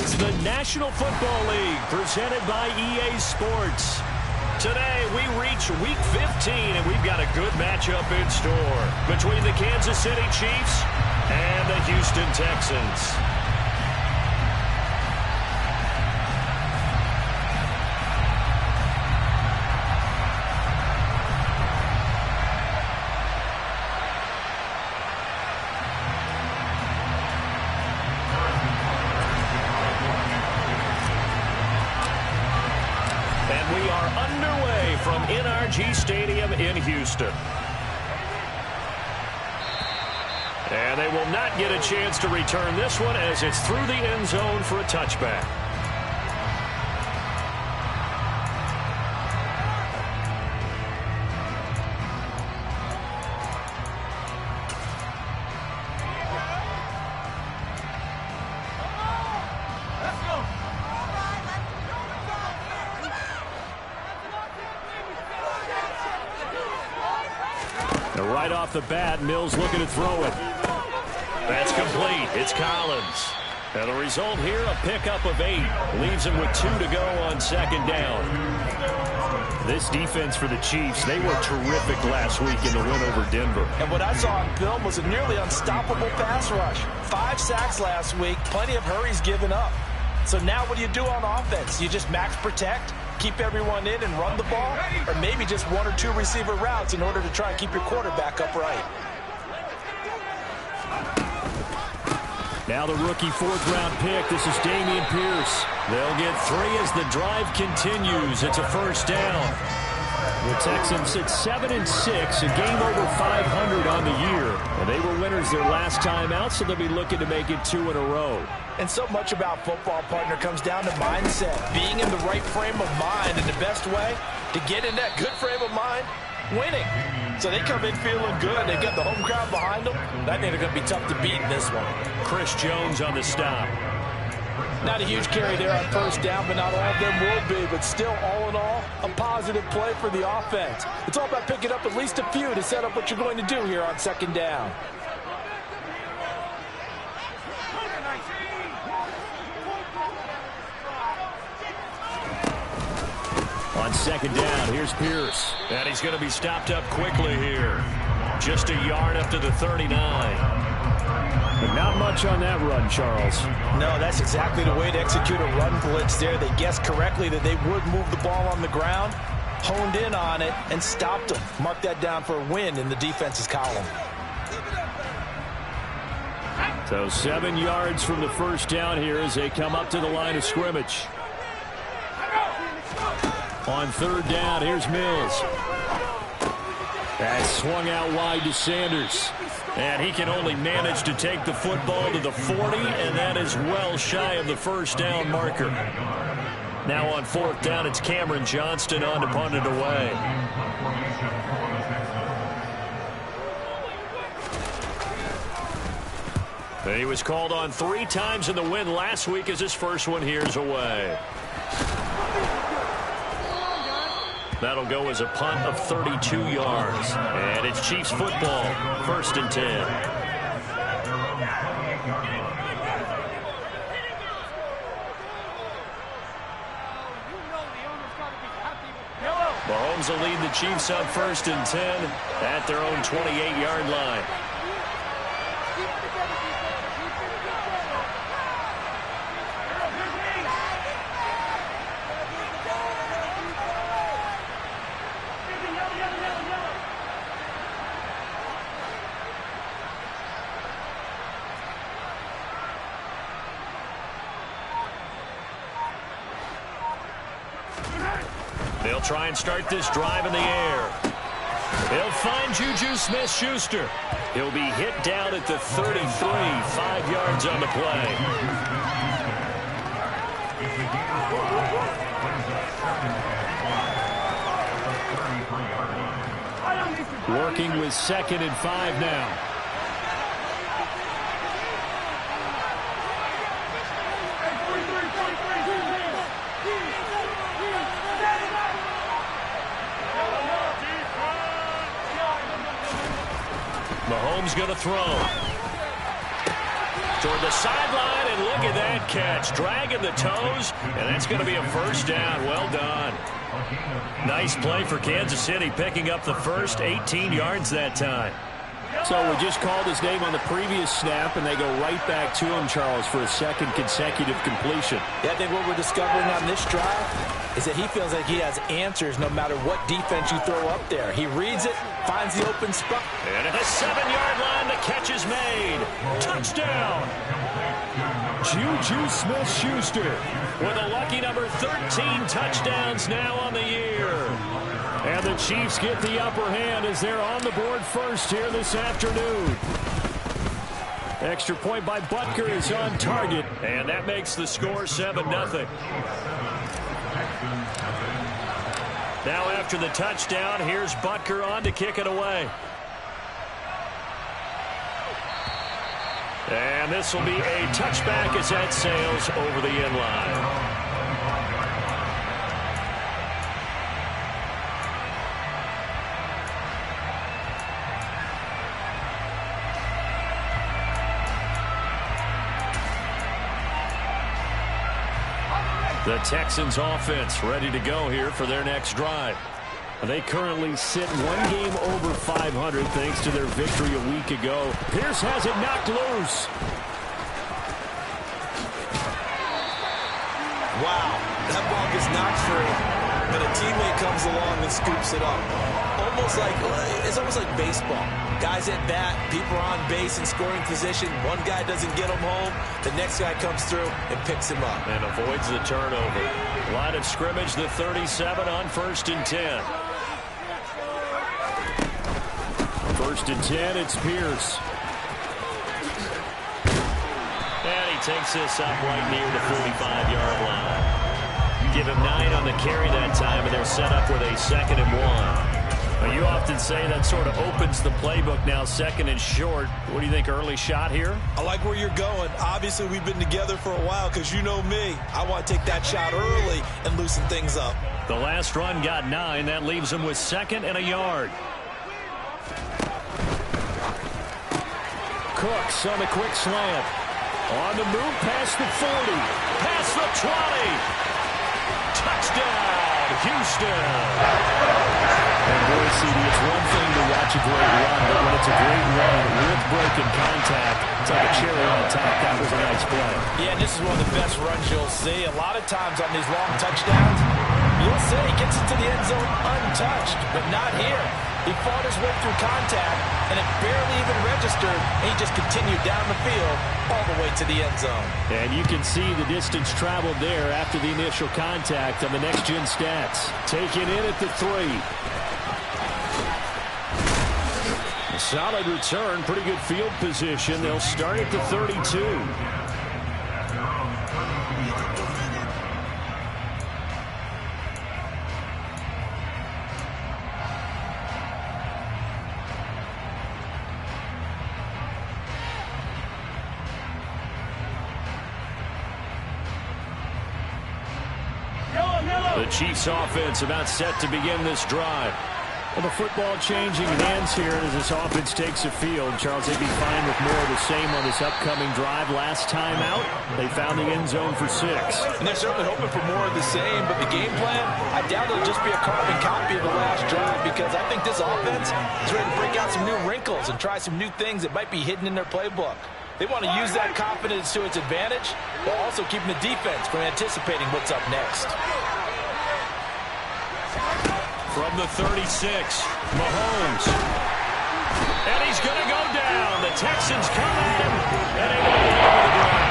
is the National Football League, presented by EA Sports. Today, we reach Week 15, and we've got a good matchup in store between the Kansas City Chiefs and the Houston Texans. We are underway from NRG Stadium in Houston. And they will not get a chance to return this one as it's through the end zone for a touchback. Right off the bat, Mills looking to throw it. That's complete. It's Collins. And the result here, a pickup of 8. Leaves him with 2 to go on second down. This defense for the Chiefs, they were terrific last week in the win over Denver. And what I saw on film was a nearly unstoppable pass rush. 5 sacks last week, plenty of hurries given up. So now what do you do on offense? You just max protect, keep everyone in and run the ball, or maybe just 1 or 2 receiver routes in order to try and keep your quarterback upright. Now the rookie 4th-round pick. This is Dameon Pierce. They'll get 3 as the drive continues. It's a first down. The Texans sit 7-6, a game over 500 on the year. And they were winners their last time out, so they'll be looking to make it 2 in a row. And so much about football, partner, comes down to mindset. Being in the right frame of mind, and the best way to get in that good frame of mind, winning. So they come in feeling good. They've got the home crowd behind them. I think they're going to be tough to beat in this one. Chris Jones on the stop. Not a huge carry there on first down, but not all of them will be. But still, all in all, a positive play for the offense. It's all about picking up at least a few to set up what you're going to do here on second down. On second down, here's Pierce. And he's going to be stopped up quickly here. Just a yard up to the 39. But not much on that run, Charles. No, that's exactly the way to execute a run blitz there. They guessed correctly that they would move the ball on the ground, honed in on it, and stopped them. Mark that down for a win in the defense's column. So 7 yards from the first down here as they come up to the line of scrimmage. On third down, here's Mills. That's swung out wide to Sanders. And he can only manage to take the football to the 40, and that is well shy of the first down marker. Now on fourth down, it's Cameron Johnston on to punt it away. And he was called on 3 times in the win last week as his first one here's away. That'll go as a punt of 32 yards. And it's Chiefs football, 1st and 10. Mahomes will lead the Chiefs up 1st and 10 at their own 28-yard line. They'll try and start this drive in the air. They'll find Juju Smith-Schuster. He'll be hit down at the 33, 5 yards on the play. Working with 2nd and 5 now. Mahomes going to throw. Toward the sideline, and look at that catch. Dragging the toes, and that's going to be a first down. Well done. Nice play for Kansas City, picking up the first 18 yards that time. So we just called his name on the previous snap, and they go right back to him, Charles, for a second consecutive completion. Yeah, I think what we're discovering on this drive is that he feels like he has answers no matter what defense you throw up there. He reads it, finds the open spot. And at the 7-yard line, the catch is made. Touchdown! Juju Smith-Schuster with a lucky number 13 touchdowns now on the year. And the Chiefs get the upper hand as they're on the board first here this afternoon. Extra point by Butker is on target, and that makes the score 7-0. Now after the touchdown, here's Butker on to kick it away. And this will be a touchback as that sails over the end line. The Texans offense ready to go here for their next drive. They currently sit one game over 500 thanks to their victory a week ago. Pierce has it knocked loose. Wow, that ball gets knocked free, but a teammate comes along and scoops it up. It's almost like baseball. Guys at bat, people are on base in scoring position. One guy doesn't get him home. The next guy comes through and picks him up. And avoids the turnover. Line of scrimmage, the 37 on 1st and 10. 1st and 10, it's Pierce. And he takes this up right near the 45-yard line. Give him 9 on the carry that time, and they're set up with a 2nd and 1. Now, you often say that sort of opens the playbook now, 2nd and short. What do you think, early shot here? I like where you're going. Obviously, we've been together for a while because you know me. I want to take that shot early and loosen things up. The last run got 9. That leaves him with 2nd and a yard. Cooks on the quick slant. On the move past the 40. Past the 20. Touchdown, Houston. And boy, CD, it's one thing to watch a great run, but when it's a great run with breaking contact, it's like a cherry on top. That was a nice play. Yeah, this is one of the best runs you'll see. A lot of times on these long touchdowns, you'll see he gets into the end zone untouched, but not here. He fought his way through contact, and it barely even registered, and he just continued down the field all the way to the end zone. And you can see the distance traveled there after the initial contact on the next-gen stats. Taken in at the 3. A solid return, pretty good field position. They'll start at the 32. The Chiefs offense about set to begin this drive. Well, the football changing hands here as this offense takes the field. Charles, they'd be fine with more of the same on this upcoming drive. Last time out, they found the end zone for 6. And they're certainly hoping for more of the same, but the game plan, I doubt it'll just be a carbon copy of the last drive because I think this offense is ready to break out some new wrinkles and try some new things that might be hidden in their playbook. They want to use that confidence to its advantage, while also keeping the defense from anticipating what's up next. From the 36, Mahomes. And he's going to go down. The Texans come at him, and able to get him to the ground.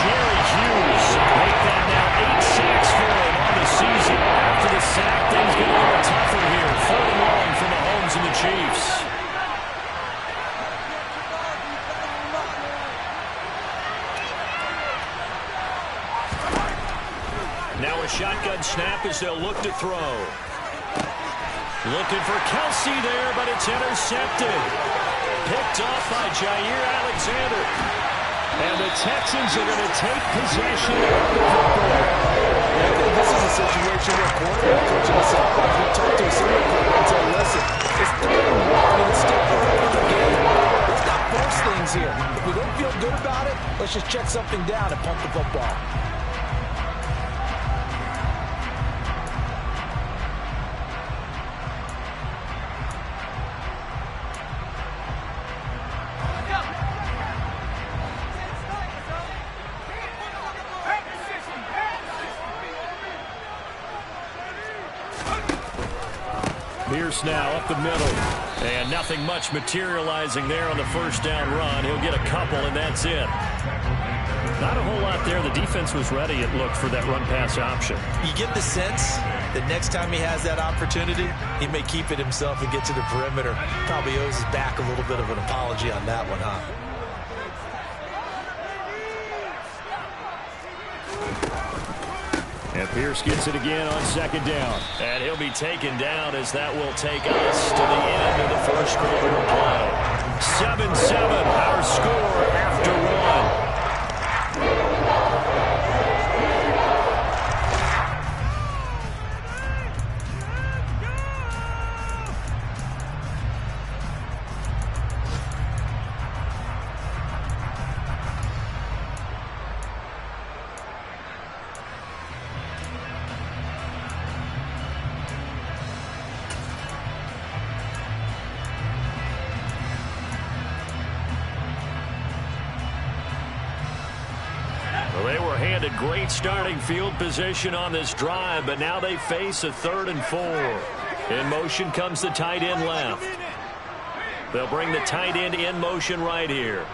Jerry Hughes make that now 8 sacks for him on the season. After the sack, things get a little tougher here. 4th and long for Mahomes and the Chiefs. Now a shotgun snap as they'll look to throw. Looking for Kelsey there, but it's intercepted. Picked off by Jair Alexander. And the Texans are going to take possession of the football. I think this is a situation where quarterback coaching us up. We talked to a senior player and said, listen, it's 3-1 and it's still early in the game. Let's not force things here. If we don't feel good about it, let's just check something down and punt the football. Pierce now up the middle. And nothing much materializing there on the first down run. He'll get a couple, and that's it. Not a whole lot there. The defense was ready, it looked, for that run-pass option. You get the sense that next time he has that opportunity, he may keep it himself and get to the perimeter. Probably owes his back a little bit of an apology on that one, huh? And Pierce gets it again on second down. And he'll be taken down as that will take us to the end of the first quarter of play. 7-7, our score after one. They were handed great starting field position on this drive, but now they face a 3rd and 4. In motion comes the tight end left. They'll bring the tight end in motion right here.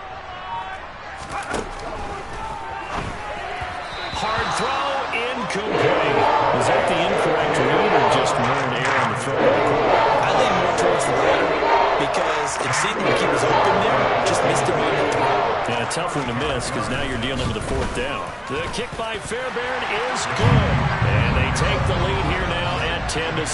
Hard throw, incomplete. Was that the incorrect read or just more an error on the throw? I lean more towards the latter because it seemed like he was open there, just missed him on the throw. And a tough one to miss because now you're dealing with a 4th down. The kick by Fairbairn is good. And they take the lead here now at 10-7.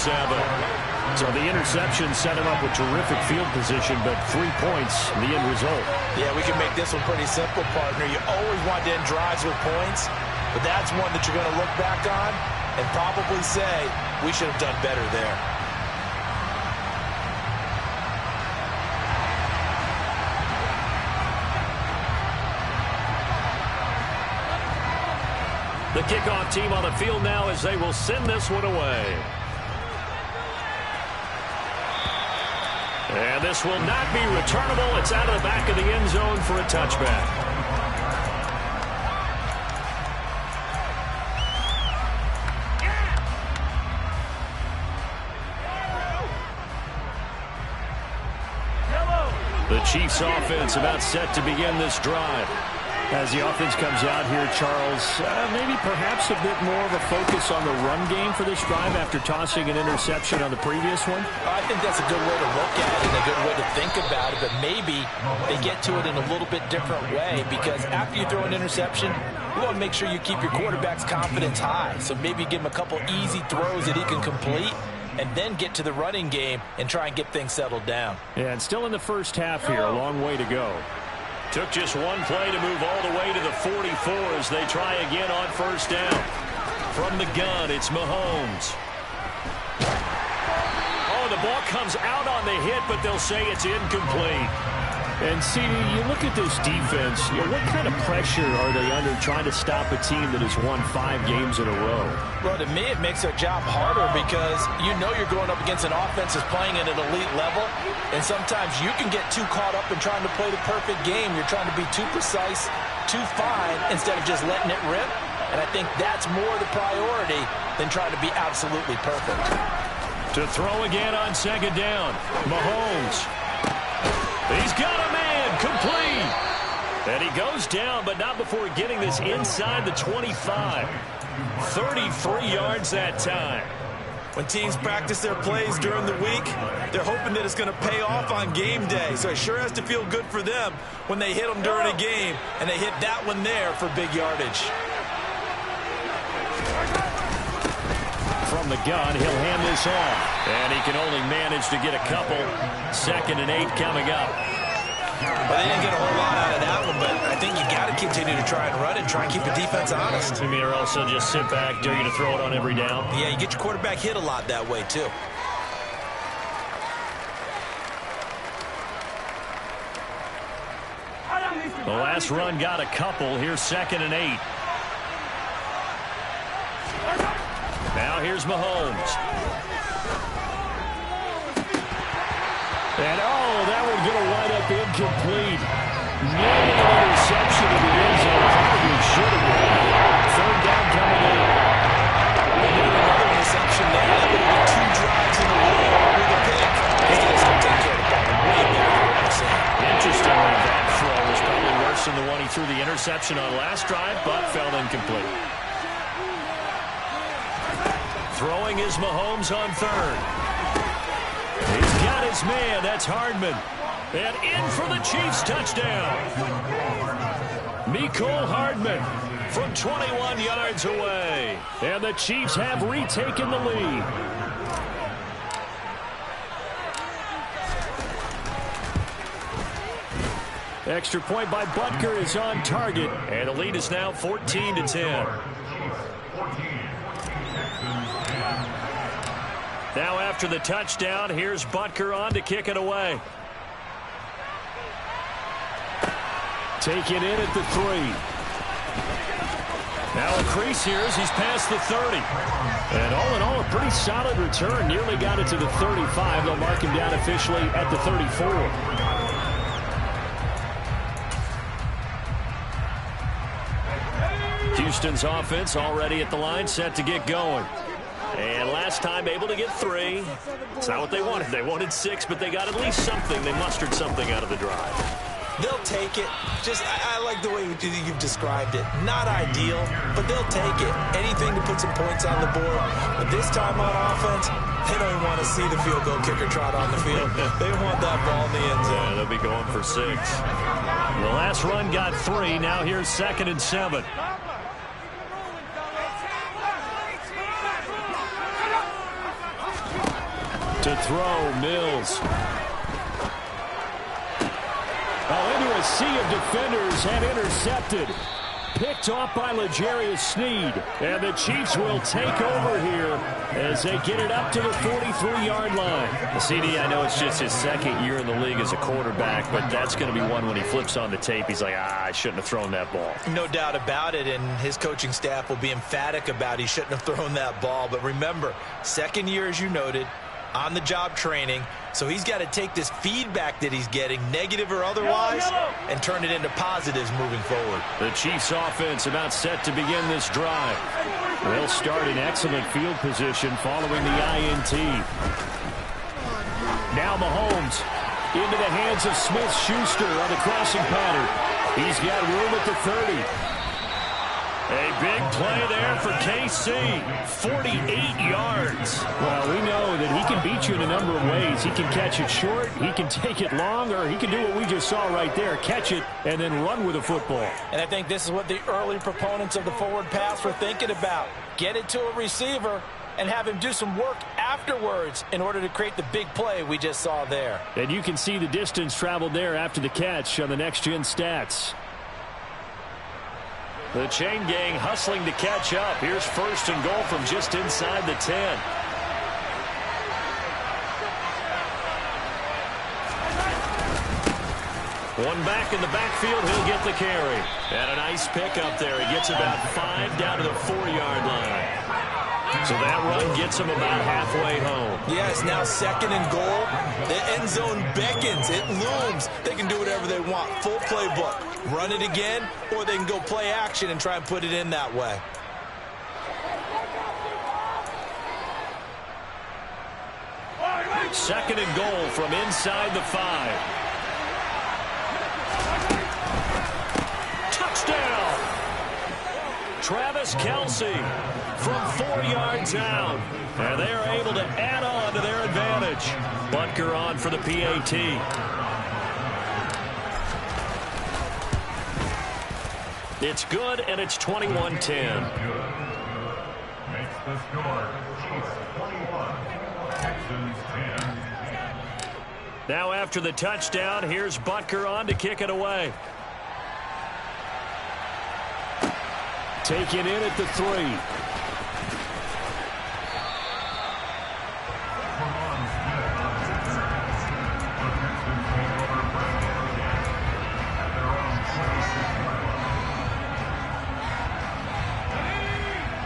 So the interception set him up with terrific field position, but 3 points, the end result. Yeah, we can make this one pretty simple, partner. You always want to end drives with points, but that's one that you're going to look back on and probably say, we should have done better there. The kickoff team on the field now as they will send this one away. And this will not be returnable. It's out of the back of the end zone for a touchback. The Chiefs offense about set to begin this drive. As the offense comes out here, Charles, maybe perhaps a bit more of a focus on the run game for this drive after tossing an interception on the previous one? I think that's a good way to look at it, a good way to think about it, but maybe they get to it in a little bit different way because after you throw an interception, you want to make sure you keep your quarterback's confidence high. So maybe give him a couple easy throws that he can complete and then get to the running game and try and get things settled down. Yeah, and still in the first half here, a long way to go. Took just one play to move all the way to the 44 as they try again on first down. From the gun, it's Mahomes. Oh, the ball comes out on the hit, but they'll say it's incomplete. And, CD, you look at this defense, what kind of pressure are they under trying to stop a team that has won 5 games in a row? Well, to me, it makes their job harder because you know you're going up against an offense that's playing at an elite level, and sometimes you can get too caught up in trying to play the perfect game. You're trying to be too precise, too fine, instead of just letting it rip. And I think that's more the priority than trying to be absolutely perfect. To throw again on second down, Mahomes. He's got a man, complete. And he goes down, but not before getting this inside the 25. 33 yards that time. When teams practice their plays during the week, they're hoping that it's going to pay off on game day. So it sure has to feel good for them when they hit them during a game, and they hit that one there for big yardage. From the gun, he'll hand this off. And he can only manage to get a couple. 2nd and 8 coming up. Well, they didn't get a whole lot out of that one, but I think you got to continue to try and run it, try and keep the defense honest. You mean, or also just sit back, dare you to throw it on every down? Yeah, you get your quarterback hit a lot that way, too. The last run got a couple. Here's 2nd and 8. Now here's Mahomes. And, that one's going to wind up incomplete. Nearly an interception in the end zone. Probably should have been. 3rd down coming in. Another interception there. That would have been 2 drives in a row with a pick. He's going to take care of the ball way back. Interestingly, that throw was probably worse than the one he threw the interception on last drive, but fell incomplete. Throwing is Mahomes on 3rd. He's got his man. That's Hardman. And in for the Chiefs touchdown. Mecole Hardman from 21 yards away. And the Chiefs have retaken the lead. Extra point by Butker is on target. And the lead is now 14-10. Now after the touchdown, here's Butker on to kick it away. Taken in at the 3. Now a crease here as he's past the 30. And all in all, a pretty solid return. Nearly got it to the 35. They'll mark him down officially at the 34. Houston's offense already at the line, set to get going. And last time able to get 3. It's not what they wanted. They wanted 6, but they got at least something. They mustered something out of the drive. They'll take it. I like the way you've described it. Not ideal, but they'll take it. Anything to put some points on the board. But this time on offense, they don't even want to see the field goal kicker trot on the field. They want that ball in the end zone. Yeah, they'll be going for 6. The last run got 3. Now here's 2nd and 7. To throw, Mills. Into a sea of defenders and intercepted. Picked off by L'Jarius Sneed. And the Chiefs will take over here as they get it up to the 43-yard line. CD, I know it's just his 2nd year in the league as a quarterback, but that's going to be one when he flips on the tape. He's like, I shouldn't have thrown that ball. No doubt about it, and his coaching staff will be emphatic about he shouldn't have thrown that ball. But remember, 2nd year, as you noted, on-the-job training, so he's got to take this feedback that he's getting, negative or otherwise, and turn it into positives moving forward. The Chiefs offense about set to begin this drive. They'll start in excellent field position following the INT. Now Mahomes into the hands of Smith-Schuster on the crossing pattern. He's got room at the 30. A big play there for KC. 48 yards. Well, we know that he can beat you in a number of ways. He can catch it short, he can take it long, or he can do what we just saw right there, catch it and then run with the football. And I think this is what the early proponents of the forward pass were thinking about. Get it to a receiver and have him do some work afterwards in order to create the big play we just saw there. And you can see the distance traveled there after the catch on the next-gen stats. The chain gang hustling to catch up. Here's 1st and goal from just inside the 10. One back in the backfield. He'll get the carry. And a nice pickup there. He gets about 5 down to the 4-yard line. So that run gets him about halfway home. Yes, now 2nd and goal. The end zone beckons. It looms. They can do whatever they want. Full playbook. Run it again, or they can go play action and try and put it in that way. Second and goal from inside the 5. Touchdown! Travis Kelce from 4 yards out. And they are able to add on to their advantage. Butker on for the PAT. It's good, and it's 21-10. Makes the score. Chiefs 21, Texans 10. Now after the touchdown, here's Butker on to kick it away. Taken in at the 3.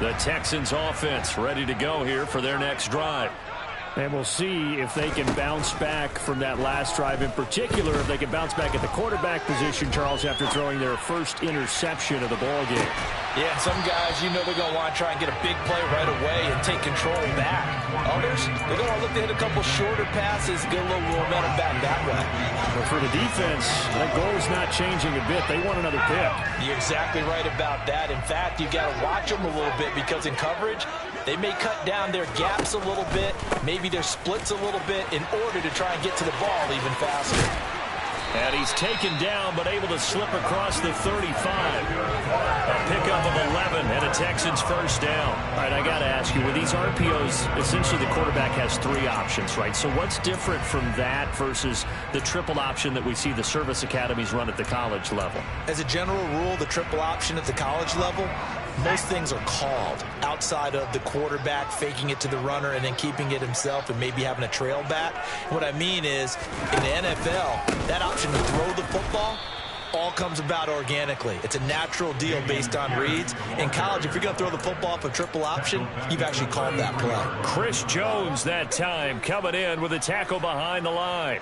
The Texans offense ready to go here for their next drive. And we'll see if they can bounce back from that last drive in particular, if they can bounce back at the quarterback position, Charles, after throwing their first interception of the ball game. Yeah, some guys, you know they're going to want to try and get a big play right away and take control back. Others, they're going to look to hit a couple shorter passes, get a little momentum back that way. But for the defense, that goal is not changing a bit. They want another pick. You're exactly right about that. In fact, you've got to watch them a little bit because in coverage, they may cut down their gaps a little bit, maybe their splits a little bit in order to try and get to the ball even faster. And he's taken down but able to slip across the 35. A pickup of 11 and a Texans first down. All right, I got to ask you, with these RPOs, essentially the quarterback has three options, right? So what's different from that versus the triple option that we see the service academies run at the college level? As a general rule, the triple option at the college level, most things are called outside of the quarterback faking it to the runner and then keeping it himself and maybe having a trail back. What I mean is, in the NFL, that option to throw the football all comes about organically. It's a natural deal based on reads. In college, if you're going to throw the football up a triple option, you've actually called that play. Chris Jones that time coming in with a tackle behind the line.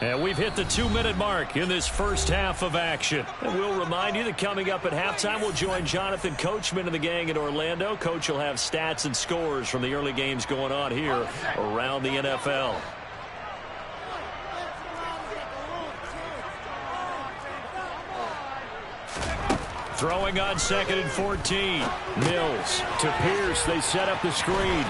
And we've hit the 2-minute mark in this first half of action. And we'll remind you that coming up at halftime, we'll join Jonathan Coachman and the gang in Orlando. Coach will have stats and scores from the early games going on here around the NFL. Throwing on 2nd and 14. Mills to Pierce. They set up the screen.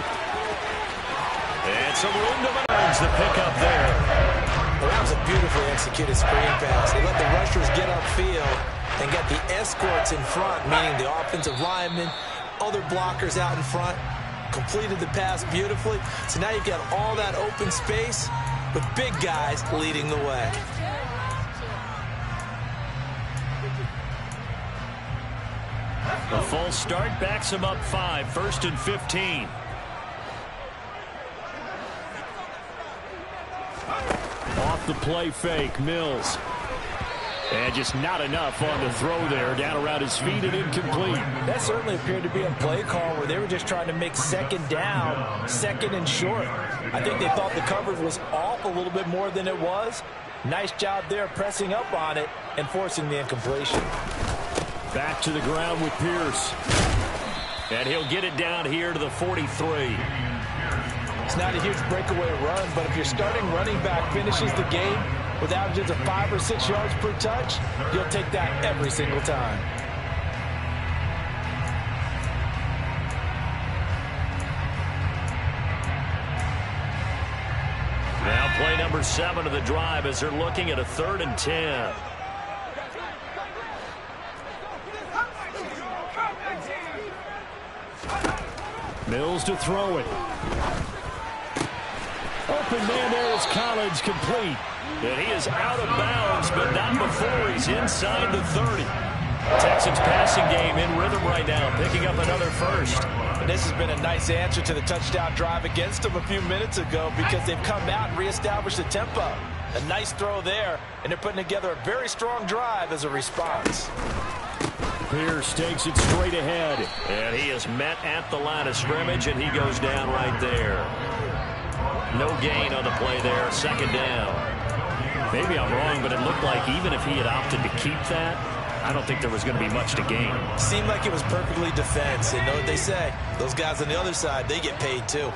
And some room to Burns, the pickup there. Well, that was a beautifully executed screen pass. They let the rushers get upfield and get the escorts in front, meaning the offensive linemen, other blockers out in front, completed the pass beautifully. So now you've got all that open space with big guys leading the way. A false start backs him up 5, 1st and 15. Off the play fake, Mills. And just not enough on the throw there, down around his feet and incomplete. That certainly appeared to be a play call where they were just trying to make second down, second and short. I think they thought the coverage was off a little bit more than it was. Nice job there pressing up on it and forcing the incompletion. Back to the ground with Pierce. And he'll get it down here to the 43. It's not a huge breakaway run, but if your starting running back finishes the game with averages of 5 or 6 yards per touch, you'll take that every single time. Now play number 7 of the drive as they're looking at a 3rd and 10. Mills to throw it. Open man there is Collins, complete. And he is out of bounds, but not before he's inside the 30. Texans passing game in rhythm right now, picking up another first. And this has been a nice answer to the touchdown drive against them a few minutes ago because they've come out and reestablished the tempo. A nice throw there, and they're putting together a very strong drive as a response. Pierce takes it straight ahead. And he is met at the line of scrimmage, and he goes down right there. No gain on the play there, 2nd down. Maybe I'm wrong, but it looked like even if he had opted to keep that, I don't think there was going to be much to gain. Seemed like it was perfectly defense. And know what they say? Those guys on the other side, they get paid too.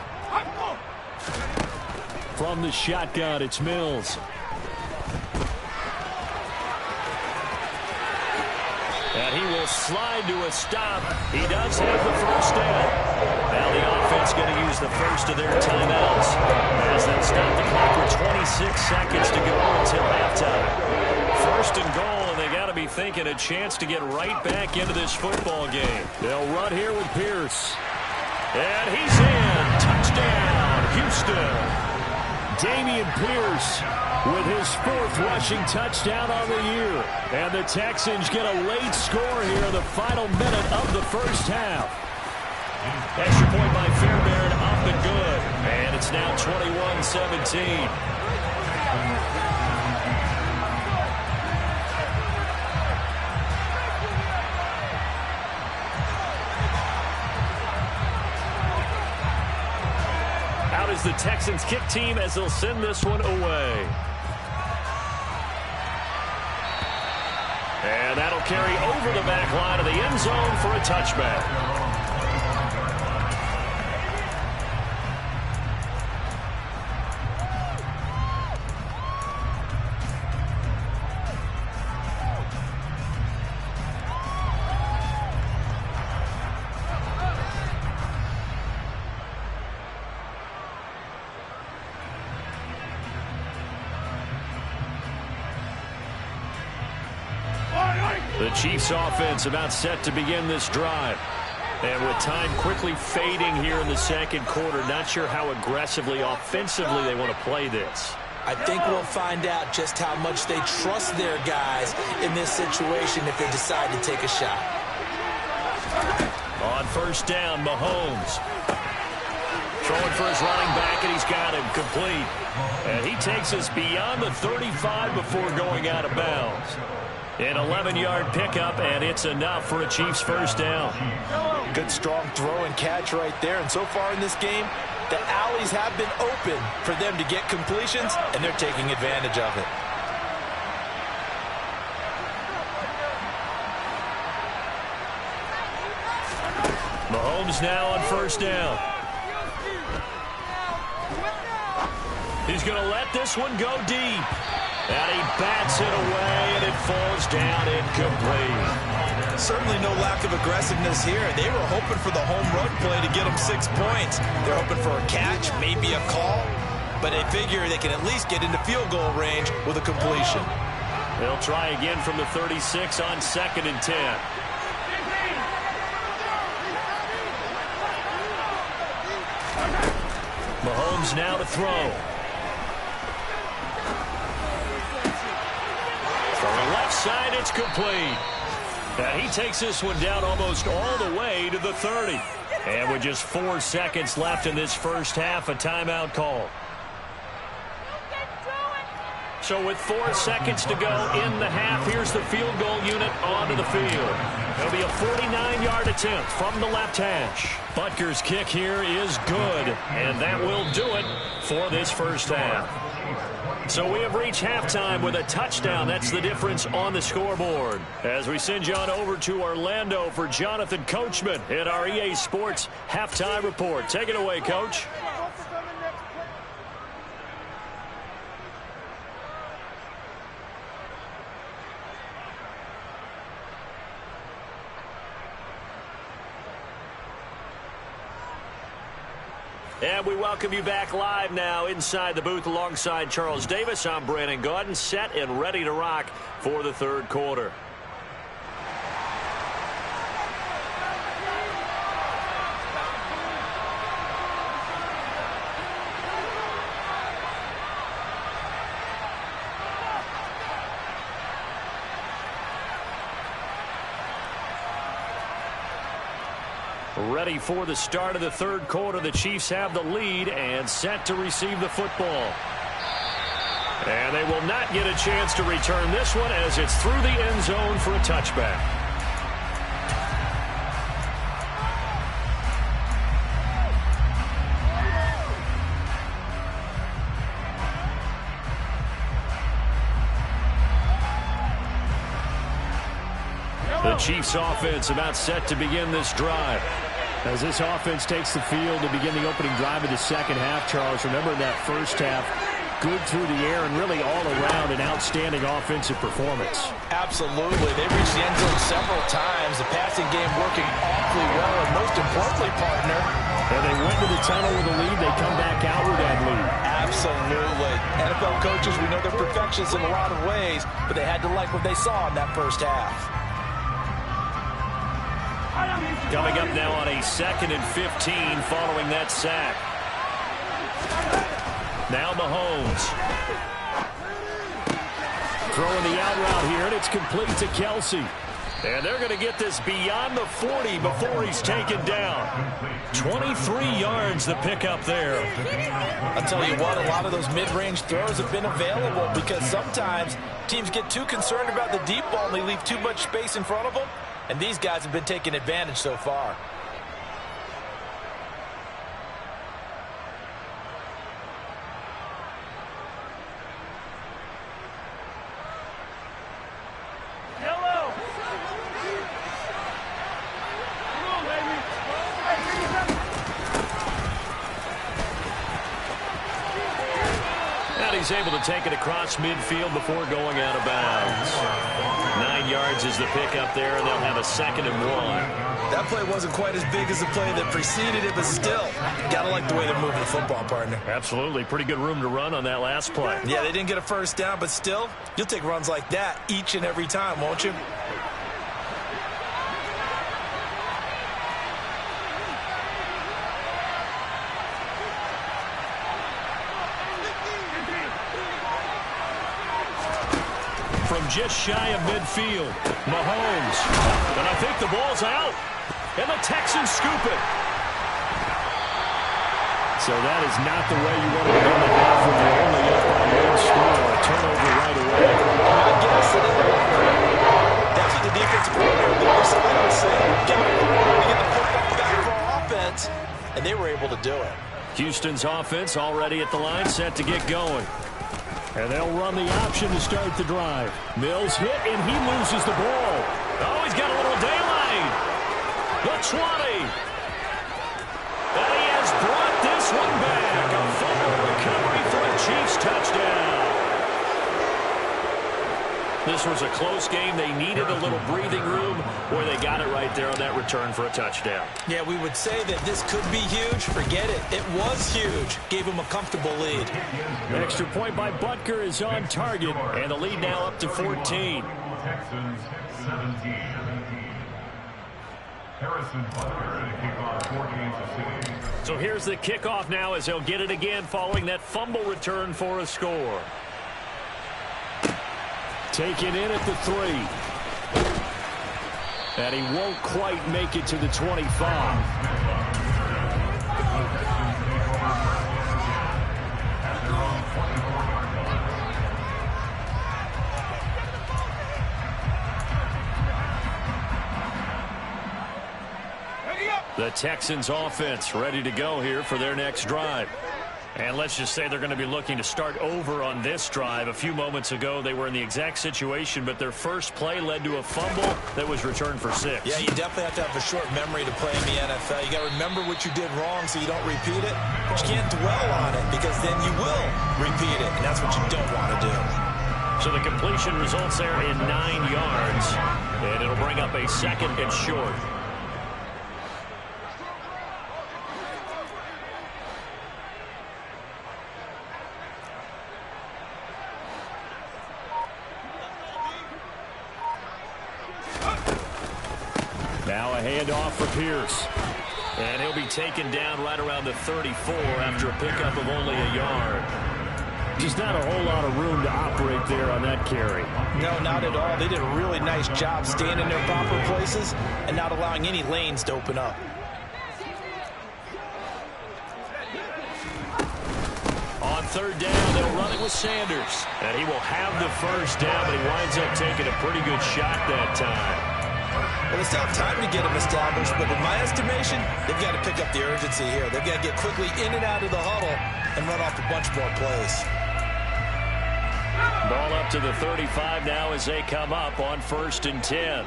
From the shotgun, it's Mills. And he will slide to a stop. He does have the first down. Now the offense going to use the first of their timeouts as they'll stop the clock with 26 seconds to go until halftime. 1st and goal, and they got to be thinking a chance to get right back into this football game. They'll run here with Pierce. And he's in. Touchdown, Houston. Dameon Pierce with his 4th rushing touchdown on the year. And the Texans get a late score here in the final minute of the first half. Extra point by Fairbairn, up and good. And it's now 21-17. is the Texans kick team as they'll send this one away. And that'll carry over the back line of the end zone for a touchback. The Chiefs offense about set to begin this drive. And with time quickly fading here in the second quarter, not sure how aggressively, offensively they want to play this. I think we'll find out just how much they trust their guys in this situation if they decide to take a shot. On first down, Mahomes. Throwing for his running back, and he's got him complete. And he takes us beyond the 35 before going out of bounds. An 11-yard pickup, and it's enough for a Chiefs first down. Good, strong throw and catch right there. And so far in this game, the alleys have been open for them to get completions, and they're taking advantage of it. Mahomes now on first down. He's going to let this one go deep. And he bats it away, and it falls down incomplete. Certainly no lack of aggressiveness here. They were hoping for the home run play to get them 6 points. They're hoping for a catch, maybe a call, but they figure they can at least get into field goal range with a completion. They'll try again from the 36 on 2nd and 10. Mahomes now to throw. Left side, it's complete. Now he takes this one down almost all the way to the 30. And with just 4 seconds left in this first half, a timeout call. So with 4 seconds to go in the half, here's the field goal unit onto the field. It'll be a 49-yard attempt from the left hash. Butker's kick here is good, and that will do it for this first half. So we have reached halftime with a touchdown. That's the difference on the scoreboard. As we send you on over to Orlando for Jonathan Coachman in our EA Sports Halftime Report. Take it away, Coach. And we welcome you back live now inside the booth alongside Charles Davis. I'm Brandon Gaudin, set and ready to rock for the third quarter. Ready for the start of the third quarter. The Chiefs have the lead and set to receive the football. And they will not get a chance to return this one as it's through the end zone for a touchback. The Chiefs offense about set to begin this drive. As this offense takes the field to begin the opening drive of the second half, Charles, remember in that first half, good through the air and really all around an outstanding offensive performance. Absolutely. They reached the end zone several times. The passing game working awfully well, and most importantly, partner. And they went to the tunnel with a lead. They come back out with that lead. Absolutely. NFL coaches, we know they're perfectionists in a lot of ways, but they had to like what they saw in that first half. Coming up now on a 2nd and 15 following that sack. Now Mahomes. Throwing the out route here, and it's complete to Kelsey. And they're going to get this beyond the 40 before he's taken down. 23 yards the pickup there. I'll tell you what, a lot of those mid-range throws have been available because sometimes teams get too concerned about the deep ball and they leave too much space in front of them. And these guys have been taking advantage so far. he's able to take it across midfield before going out of bounds. 9 yards is the pickup there, and they'll have a 2nd and 1. That play wasn't quite as big as the play that preceded it, but still, gotta like the way they're moving the football, partner. Absolutely. Pretty good room to run on that last play. Yeah, they didn't get a first down, but still, you'll take runs like that each and every time, won't you? From just shy of midfield, Mahomes. And I think the ball's out. And the Texans scoop it. So that is not the way you want to begin the half when you're only up by 1 score. A turnover right away. I guess it is. That's what the defensive coordinator on the other side was saying. Give it a quarter to get the football back for offense. And they were able to do it. Houston's offense already at the line, set to get going. And they'll run the option to start the drive. Mills hit, and he loses the ball. Oh, he's got a little daylight. The 20. And he has brought this one back. A fumble recovery for a Chiefs touchdown. This was a close game. They needed a little breathing room where they got it right there on that return for a touchdown. Yeah, we would say that this could be huge. Forget it. It was huge. Gave him a comfortable lead. An extra point by Butker is on target, and the lead now up to 14. Texans 17. Harrison Butker and a kickoff for Kansas City. So here's the kickoff now as he'll get it again following that fumble return for a score. taken in at the 3. And he won't quite make it to the 25. The Texans offense ready to go here for their next drive. And let's just say they're going to be looking to start over on this drive. A few moments ago, they were in the exact situation, but their first play led to a fumble that was returned for 6. Yeah, you definitely have to have a short memory to play in the NFL. You got to remember what you did wrong so you don't repeat it. But you can't dwell on it because then you will repeat it, and that's what you don't want to do. So the completion results there in 9 yards, and it'll bring up a 2nd and short. Now a handoff for Pierce. And he'll be taken down right around the 34 after a pickup of only a yard. Just not a whole lot of room to operate there on that carry. No, not at all. They did a really nice job staying in their proper places and not allowing any lanes to open up. On 3rd down, they'll run it with Sanders. And he will have the first down, but he winds up taking a pretty good shot that time. Well, they still have time to get him established, but in my estimation, they've got to pick up the urgency here. They've got to get quickly in and out of the huddle and run off a bunch more plays. Ball up to the 35 now as they come up on 1st and 10.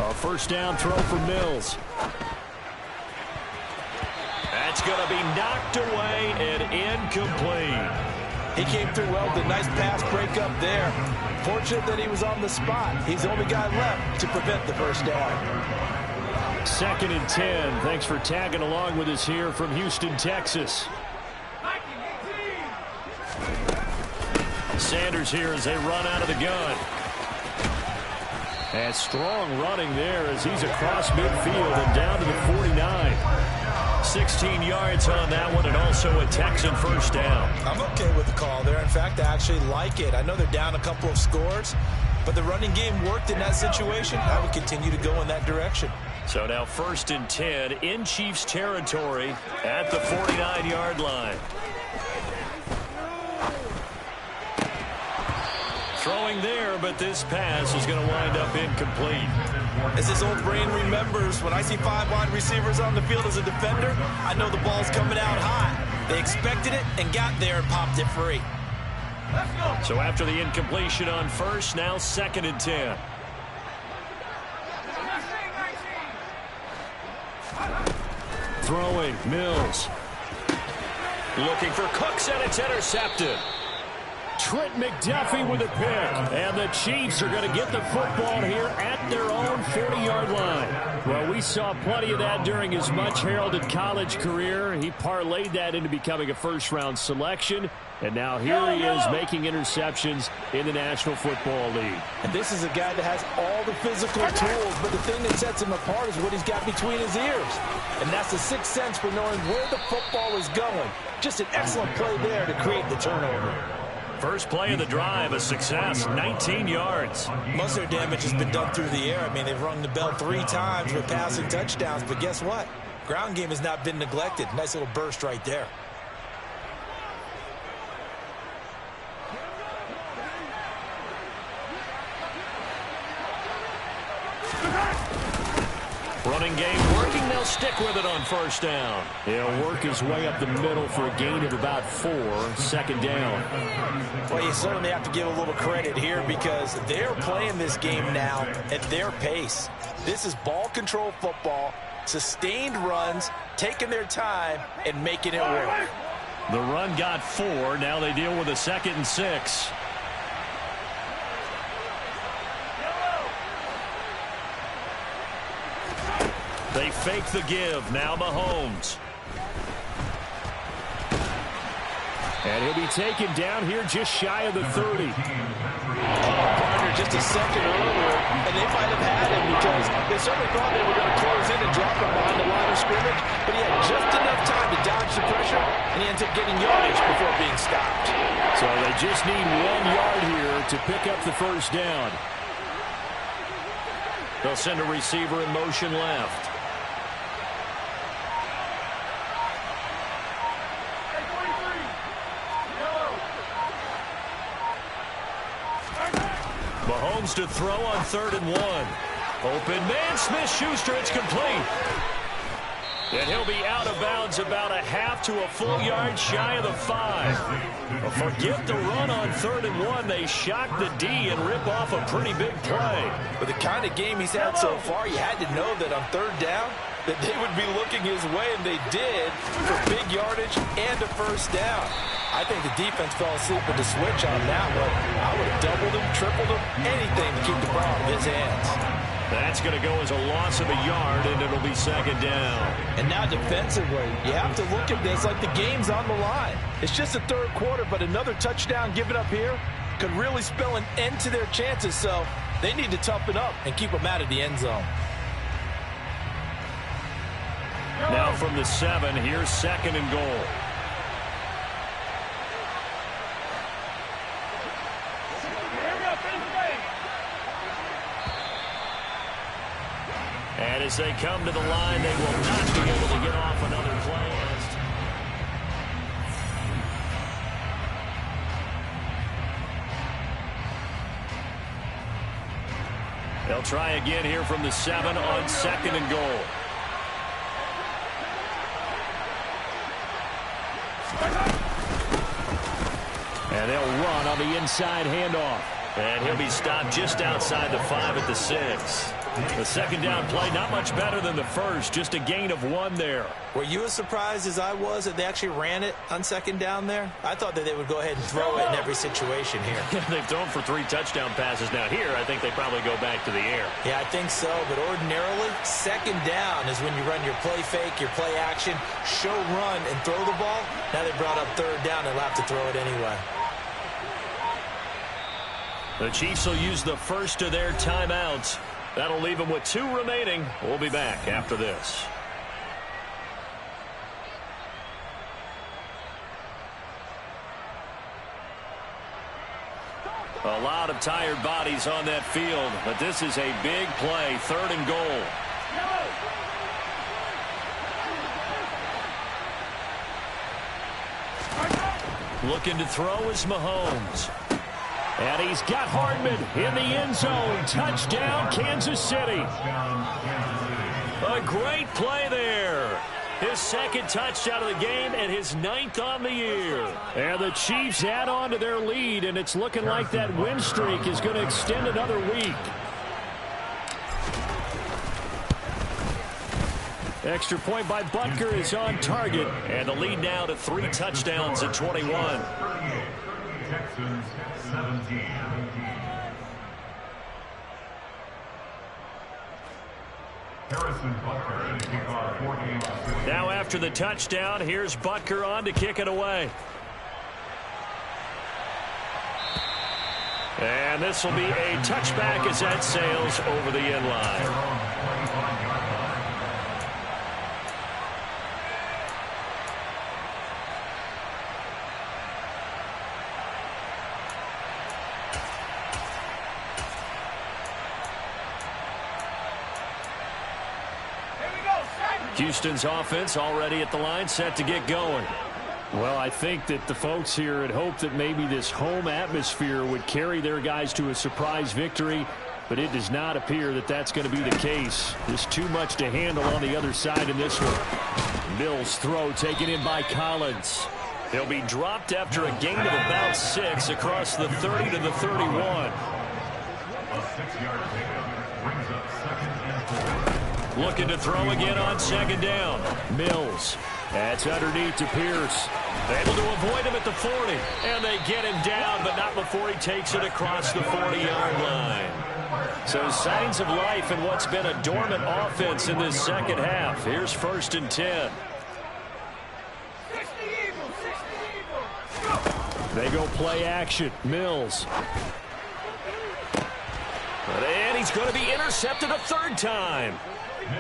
A first down throw for Mills. That's going to be knocked away and incomplete. He came through well with a nice pass breakup there. Fortunate that he was on the spot. He's the only guy left to prevent the first down. 2nd and 10. Thanks for tagging along with us here from Houston, Texas. Sanders here as they run out of the gun. And strong running there as he's across midfield and down to the 49. 16 yards on that one, and also a Texan first down. I'm okay with the call there. In fact, I actually like it. I know they're down a couple of scores, but the running game worked in that situation. I would continue to go in that direction. So now 1st and 10 in Chiefs territory at the 49-yard line. Throwing there, but this pass is going to wind up incomplete. As his old brain remembers, when I see 5 wide receivers on the field as a defender, I know the ball's coming out hot. They expected it and got there and popped it free. So after the incompletion on 1st, now 2nd and 10. Throwing, Mills. Looking for Cooks, and it's intercepted. Trent McDuffie with a pick. And the Chiefs are going to get the football here at their own 40-yard line. Well, we saw plenty of that during his much-heralded college career. He parlayed that into becoming a first-round selection. And now here he is making interceptions in the National Football League. And this is a guy that has all the physical tools, but the thing that sets him apart is what he's got between his ears. And that's the sixth sense for knowing where the football is going. Just an excellent play there to create the turnover. First play of the drive, a success, 19 yards. Most of their damage has been done through the air. I mean, they've rung the bell 3 times with passing touchdowns, but guess what? Ground game has not been neglected. Nice little burst right there. Running game working. They'll stick with it on first down. He'll work his way up the middle for a gain of about 4, second down. Well, you certainly have to give a little credit here because they're playing this game now at their pace. This is ball control football, sustained runs, taking their time, and making it work. The run got 4. Now they deal with a 2nd and 6. They fake the give. Now Mahomes. And he'll be taken down here just shy of the 30. Partner just a second earlier, and they might have had him because they certainly thought they were going to close in and drop him behind the line of scrimmage, but he had just enough time to dodge the pressure, and he ends up getting yardage before being stopped. So they just need 1 yard here to pick up the first down. They'll send a receiver in motion left. Mahomes to throw on 3rd and 1. Open man, Smith-Schuster, it's complete. And he'll be out of bounds about a half to a full yard shy of the 5. Well, forget the run on 3rd and 1. They shock the D and rip off a pretty big play. With the kind of game he's had so far, you had to know that on 3rd down, that they would be looking his way, and they did, for big yardage and a first down. I think the defense fell asleep with the switch on that one. I would have doubled him, tripled him, anything to keep the ball out of his hands. That's going to go as a loss of a yard, and it'll be 2nd down. And now defensively, you have to look at this like the game's on the line. It's just the 3rd quarter, but another touchdown given up here could really spell an end to their chances, so they need to toughen up and keep them out of the end zone. Now from the 7, here's 2nd and goal. And as they come to the line, they will not be able to get off another play. They'll try again here from the 7 on 2nd and goal. And they'll run on the inside handoff. And he'll be stopped just outside the 5 at the 6. The 2nd down play, not much better than the first, just a gain of 1 there. Were you as surprised as I was that they actually ran it on 2nd down there? I thought that they would go ahead and throw it in every situation here. They've thrown for 3 touchdown passes now. Here, I think they probably go back to the air. Yeah, I think so, but ordinarily, 2nd down is when you run your play fake, your play action, show run, and throw the ball. Now they brought up 3rd down and they'll have to throw it anyway. The Chiefs will use the first of their timeouts. That'll leave them with 2 remaining. We'll be back after this. A lot of tired bodies on that field, but this is a big play, 3rd and goal. Looking to throw is Mahomes. And he's got Hardman in the end zone. Touchdown, Kansas City. A great play there. His 2nd touchdown of the game and his 9th on the year. And the Chiefs add on to their lead, and it's looking like that win streak is going to extend another week. Extra point by Butker is on target. And the lead now to 3 touchdowns at 21. 38, Texans 17. Harrison Butker to kick off 4 games. Now after the touchdown, here's Butker on to kick it away. And this will be a touchback as that sails over the end line. Houston's offense already at the line, set to get going. Well, I think that the folks here had hoped that maybe this home atmosphere would carry their guys to a surprise victory, but it does not appear that that's going to be the case. There's too much to handle on the other side in this one. Mills' throw taken in by Collins. He'll be dropped after a gain of about 6 across the 30 to the 31. A 6-yard pickup brings up 2nd and 4. Looking to throw again on 2nd down. Mills. That's underneath to Pierce. Able to avoid him at the 40. And they get him down, but not before he takes it across the 40-yard line. So signs of life in what's been a dormant offense in this second half. Here's 1st and 10. They go play action. Mills. And he's going to be intercepted a 3rd time.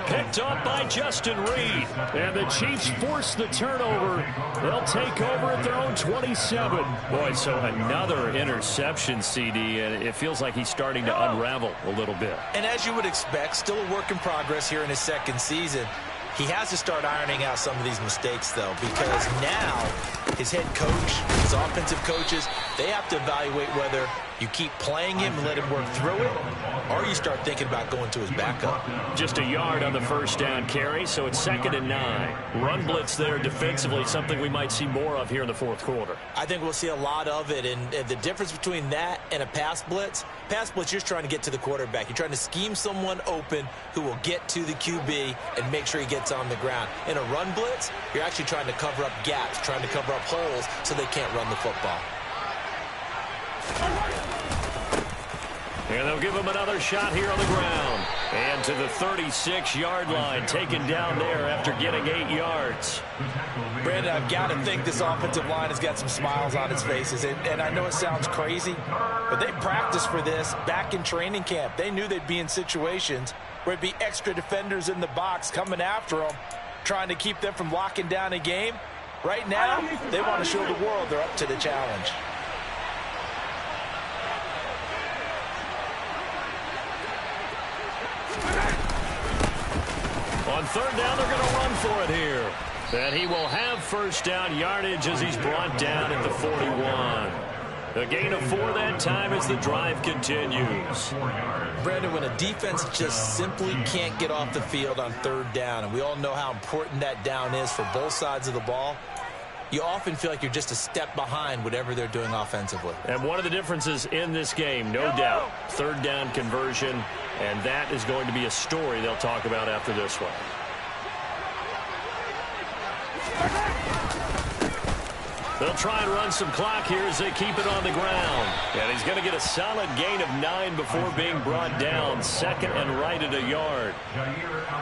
Picked up by Justin Reed. And the Chiefs force the turnover. They'll take over at their own 27. Boy, so another interception, CD, and it feels like he's starting to unravel a little bit. And as you would expect, still a work in progress here in his 2nd season. He has to start ironing out some of these mistakes, though, because now his head coach, his offensive coaches, they have to evaluate whether you keep playing him and let him work through it, or you start thinking about going to his backup. Just a yard on the 1st down carry, so it's 2nd and 9. Run blitz there defensively, something we might see more of here in the 4th quarter. I think we'll see a lot of it, and the difference between that and a pass blitz, you're just trying to get to the quarterback. You're trying to scheme someone open who will get to the QB and make sure he gets on the ground. In a run blitz, you're actually trying to cover up gaps, trying to cover up holes so they can't run the football. And they'll give him another shot here on the ground. And to the 36-yard line, taken down there after getting 8 yards. Brandon, I've got to think this offensive line has got some smiles on its faces. And I know it sounds crazy, but they practiced for this back in training camp. They knew they'd be in situations where it'd be extra defenders in the box coming after them, trying to keep them from locking down a game. Right now, they want to show the world they're up to the challenge. On 3rd down, they're going to run for it here. And he will have 1st down yardage as he's brought down at the 41. A gain of 4 that time as the drive continues. Brandon, when a defense just simply can't get off the field on 3rd down, and we all know how important that down is for both sides of the ball, you often feel like you're just a step behind whatever they're doing offensively. And one of the differences in this game, no doubt, 3rd down conversion, and that is going to be a story they'll talk about after this one. They'll try and run some clock here as they keep it on the ground. And he's going to get a solid gain of 9 before being brought down. 2nd and right at a yard.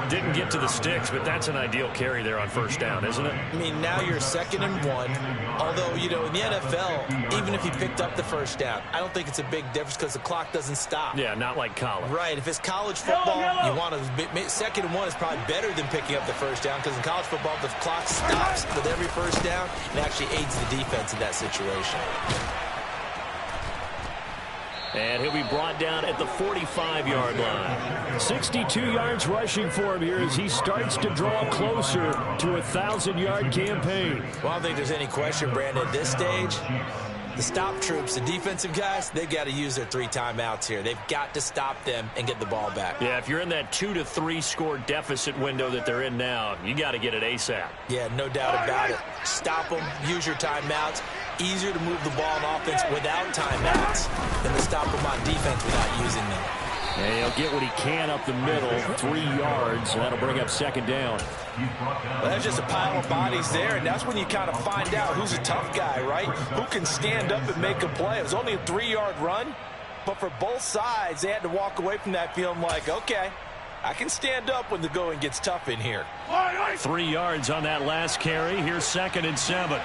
Didn't get to the sticks, but that's an ideal carry there on 1st down, isn't it? I mean, now you're 2nd and 1. Although, you know, in the NFL, even if you picked up the 1st down, I don't think it's a big difference because the clock doesn't stop. Yeah, not like college. Right. If it's college football, you want to 2nd and 1 is probably better than picking up the 1st down because in college football, the clock stops with every 1st down and actually aids the defense in that situation. And he'll be brought down at the 45-yard line. 62 yards rushing for him here as he starts to draw closer to a 1,000-yard campaign. Well, I don't think there's any question, Brandon, at this stage, the stop troops, the defensive guys, they've got to use their 3 timeouts here. They've got to stop them and get the ball back. Yeah, if you're in that 2 to 3 score deficit window that they're in now, you got to get it ASAP. Yeah, no doubt about it. Stop them, use your timeouts. Easier to move the ball on offense without timeouts than to stop them on defense without using them. And he'll get what he can up the middle, 3 yards. That'll bring up second down. Well, there's just a pile of bodies there, and that's when you kind of find out who's a tough guy, right? Who can stand up and make a play. It was only a 3-yard run, but for both sides, they had to walk away from that feeling like, okay, I can stand up when the going gets tough in here. 3 yards on that last carry. Here's 2nd and 7.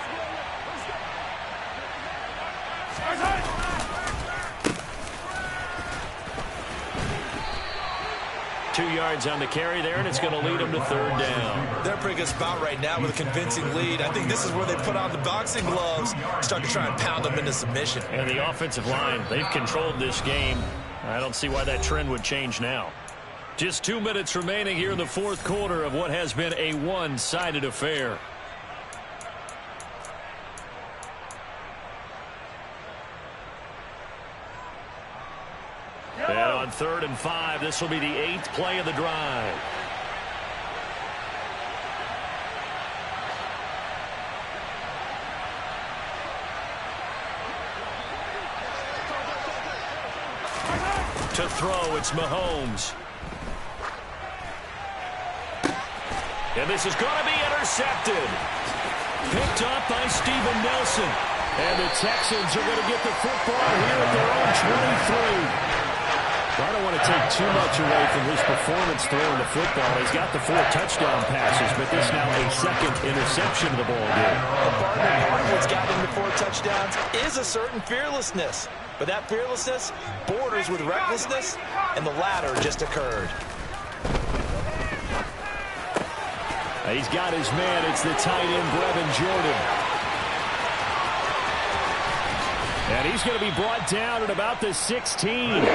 2 yards on the carry there, and it's going to lead them to 3rd down. They're a pretty good spot right now with a convincing lead. I think this is where they put on the boxing gloves, start to try and pound them into submission. And the offensive line, they've controlled this game. I don't see why that trend would change now. Just 2 minutes remaining here in the 4th quarter of what has been a one-sided affair. And on 3rd and 5, this will be the 8th play of the drive. To throw, it's Mahomes. And this is going to be intercepted. Picked up by Steven Nelson. And the Texans are going to get the football here at their own 23. I don't want to take too much away from his performance throwing the football. He's got the 4 touchdown passes, but this now a 2nd interception of the ball game. Part of what's got him to 4 touchdowns is a certain fearlessness. But that fearlessness borders with recklessness, and the latter just occurred. He's got his man. It's the tight end, Brevin Jordan. And he's going to be brought down at about the 16. And for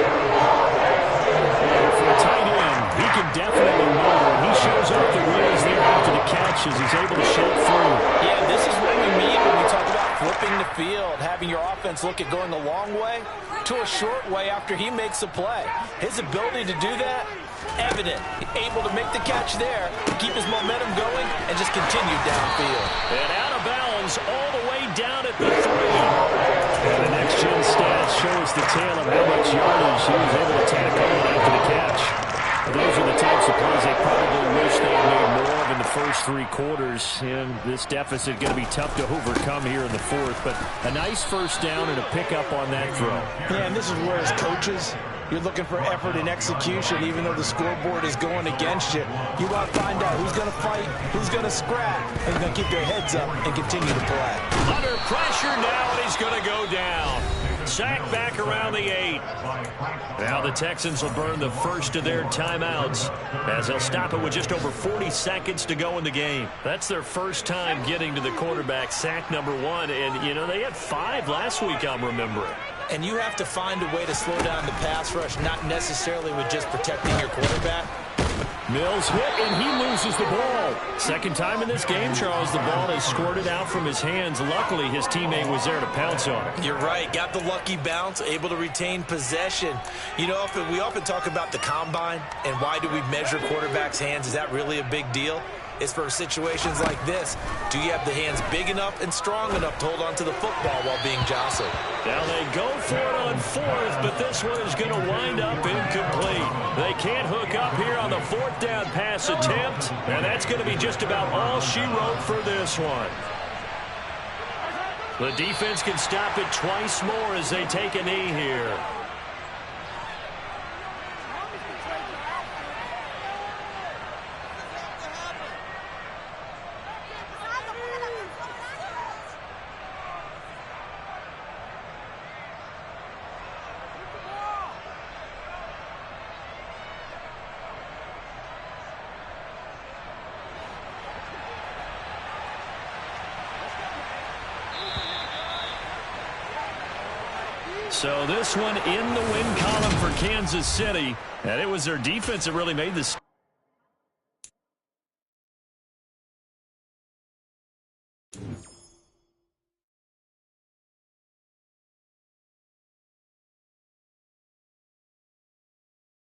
a tight end, he can definitely motor. He shows off the wheels there after the catch as he's able to shake through. Yeah, this is what we mean when we talk about flipping the field, having your offense look at going a long way to a short way after he makes a play. His ability to do that, evident. Able to make the catch there, keep his momentum going, and just continue downfield. And out of bounds all the way down at the 3. And the next-gen stats show us the tale of how much yardage he was able to tack on after the catch. Those are the types of plays they probably wish they had made more of in the first 3 quarters. And this deficit going to be tough to overcome here in the 4th. But a nice first down and a pickup on that throw. Yeah, and this is where as coaches, you're looking for effort and execution, even though the scoreboard is going against you. You want to find out who's going to fight, who's going to scrap, and who's going to keep their heads up and continue to play. Under pressure now, and he's going to go down. Sacked back around the 8. Now the Texans will burn the first of their timeouts as they'll stop it with just over 40 seconds to go in the game. That's their first time getting to the quarterback, sack number 1. And, you know, they had 5 last week, I'm remembering. And you have to find a way to slow down the pass rush, not necessarily with just protecting your quarterback. Mills hit, and he loses the ball. Second time in this game, Charles, the ball has squirted out from his hands. Luckily, his teammate was there to pounce on it. You're right. Got the lucky bounce, able to retain possession. You know, we often talk about the combine and why do we measure quarterbacks' hands. Is that really a big deal? It's for situations like this. Do you have the hands big enough and strong enough to hold on to the football while being jostled? Now they go for it on 4th, but this one is going to wind up incomplete. They can't hook up here on the 4th down pass attempt, and that's going to be just about all she wrote for this one. The defense can stop it twice more as they take a knee here. So this one in the win column for Kansas City, and it was their defense that really made this.